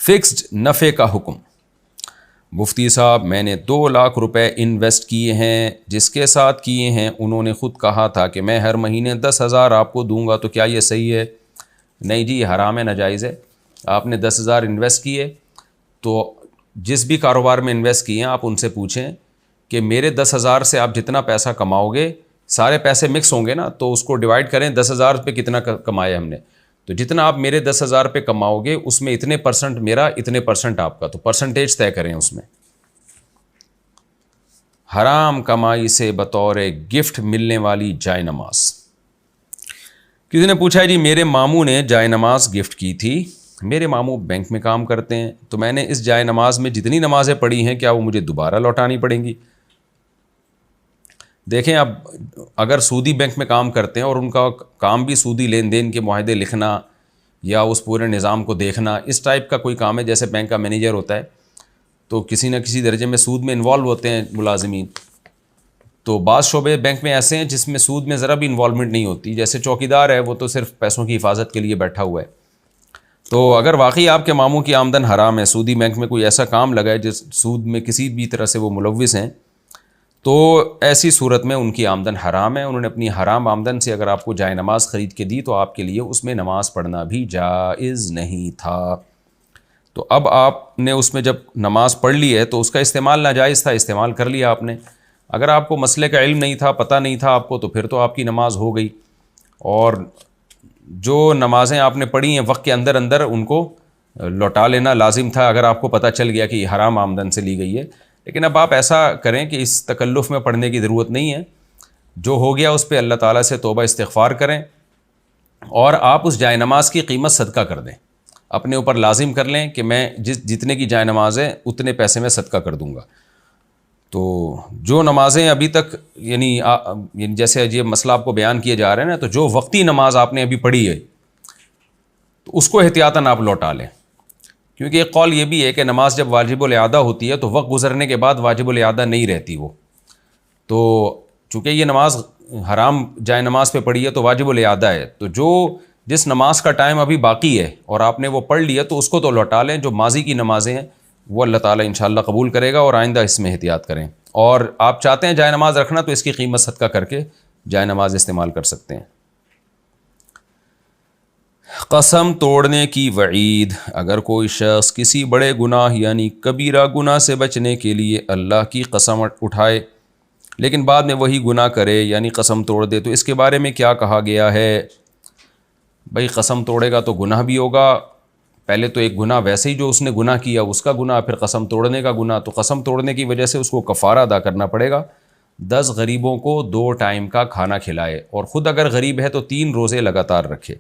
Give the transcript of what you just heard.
Fixed نفع کا حکم۔ مفتی صاحب میں نے 2 لاکھ روپے انویسٹ کیے ہیں، جس کے ساتھ کیے ہیں انہوں نے خود کہا تھا کہ میں ہر مہینے 10,000 آپ کو دوں گا، تو کیا یہ صحیح ہے؟ نہیں جی، یہ حرام ہے، ناجائز ہے۔ آپ نے 10,000 انویسٹ کیے تو جس بھی کاروبار میں انویسٹ کیے ہیں آپ ان سے پوچھیں کہ میرے 10,000 سے آپ جتنا پیسہ کماؤ گے، سارے پیسے مکس ہوں گے نا، تو اس کو ڈیوائڈ کریں 10,000 پہ کتنا کمایا ہم نے، تو جتنا آپ میرے 10,000 پہ کماؤ گے اس میں اتنے پرسنٹ میرا، اتنے پرسنٹ آپ کا، تو پرسنٹیج طے کریں اس میں۔ حرام کمائی سے بطور گفٹ ملنے والی جائے نماز۔ کسی نے پوچھا ہے جی میرے ماموں نے جائے نماز گفٹ کی تھی، میرے ماموں بینک میں کام کرتے ہیں، تو میں نے اس جائے نماز میں جتنی نمازیں پڑھی ہیں کیا وہ مجھے دوبارہ لوٹانی پڑیں گی؟ دیکھیں، اب اگر سودی بینک میں کام کرتے ہیں اور ان کا کام بھی سودی لین دین کے معاہدے لکھنا یا اس پورے نظام کو دیکھنا، اس ٹائپ کا کوئی کام ہے، جیسے بینک کا مینیجر ہوتا ہے تو کسی نہ کسی درجے میں سود میں انوالو ہوتے ہیں ملازمین، تو بعض شعبے بینک میں ایسے ہیں جس میں سود میں ذرا بھی انوالومنٹ نہیں ہوتی، جیسے چوکیدار ہے وہ تو صرف پیسوں کی حفاظت کے لیے بیٹھا ہوا ہے۔ تو اگر واقعی آپ کے ماموں کی آمدن حرام ہے، سودی بینک میں کوئی ایسا کام لگا ہے جس سود میں کسی بھی طرح سے وہ ملوث ہیں، تو ایسی صورت میں ان کی آمدن حرام ہے۔ انہوں نے اپنی حرام آمدن سے اگر آپ کو جائے نماز خرید کے دی تو آپ کے لیے اس میں نماز پڑھنا بھی جائز نہیں تھا۔ تو اب آپ نے اس میں جب نماز پڑھ لی ہے تو اس کا استعمال ناجائز تھا، استعمال کر لیا آپ نے۔ اگر آپ کو مسئلے کا علم نہیں تھا، پتہ نہیں تھا آپ کو، تو پھر تو آپ کی نماز ہو گئی، اور جو نمازیں آپ نے پڑھی ہیں وقت کے اندر اندر ان کو لوٹا لینا لازم تھا، اگر آپ کو پتہ چل گیا کہ یہ حرام آمدن سے لی گئی ہے۔ لیکن اب آپ ایسا کریں کہ اس تکلف میں پڑھنے کی ضرورت نہیں ہے، جو ہو گیا اس پہ اللہ تعالیٰ سے توبہ استغفار کریں، اور آپ اس جائے نماز کی قیمت صدقہ کر دیں، اپنے اوپر لازم کر لیں کہ میں جتنے کی جائے نماز ہے اتنے پیسے میں صدقہ کر دوں گا۔ تو جو نمازیں ابھی تک یعنی جیسے یہ مسئلہ آپ کو بیان کیے جا رہے ہیں نا، تو جو وقتی نماز آپ نے ابھی پڑھی ہے تو اس کو احتیاطاً آپ لوٹا لیں، کیونکہ ایک قول یہ بھی ہے کہ نماز جب واجب الاعادہ ہوتی ہے تو وقت گزرنے کے بعد واجب الاعادہ نہیں رہتی وہ، تو چونکہ یہ نماز حرام جائے نماز پہ پڑھی ہے تو واجب الاعادہ ہے، تو جس نماز کا ٹائم ابھی باقی ہے اور آپ نے وہ پڑھ لیا تو اس کو تو لوٹا لیں، جو ماضی کی نمازیں ہیں وہ اللہ تعالیٰ انشاءاللہ قبول کرے گا، اور آئندہ اس میں احتیاط کریں، اور آپ چاہتے ہیں جائے نماز رکھنا تو اس کی قیمت صدقہ کر کے جائے نماز استعمال کر سکتے ہیں۔ قسم توڑنے کی وعید۔ اگر کوئی شخص کسی بڑے گناہ یعنی کبیرہ گناہ سے بچنے کے لیے اللہ کی قسم اٹھائے لیکن بعد میں وہی گناہ کرے یعنی قسم توڑ دے، تو اس کے بارے میں کیا کہا گیا ہے؟ بھائی قسم توڑے گا تو گناہ بھی ہوگا، پہلے تو ایک گناہ ویسے ہی جو اس نے گناہ کیا اس کا گناہ، پھر قسم توڑنے کا گناہ، تو قسم توڑنے کی وجہ سے اس کو کفارہ ادا کرنا پڑے گا۔ 10 غریبوں کو 2 ٹائم کا کھانا کھلائے، اور خود اگر غریب ہے تو 3 روزے لگاتار رکھے۔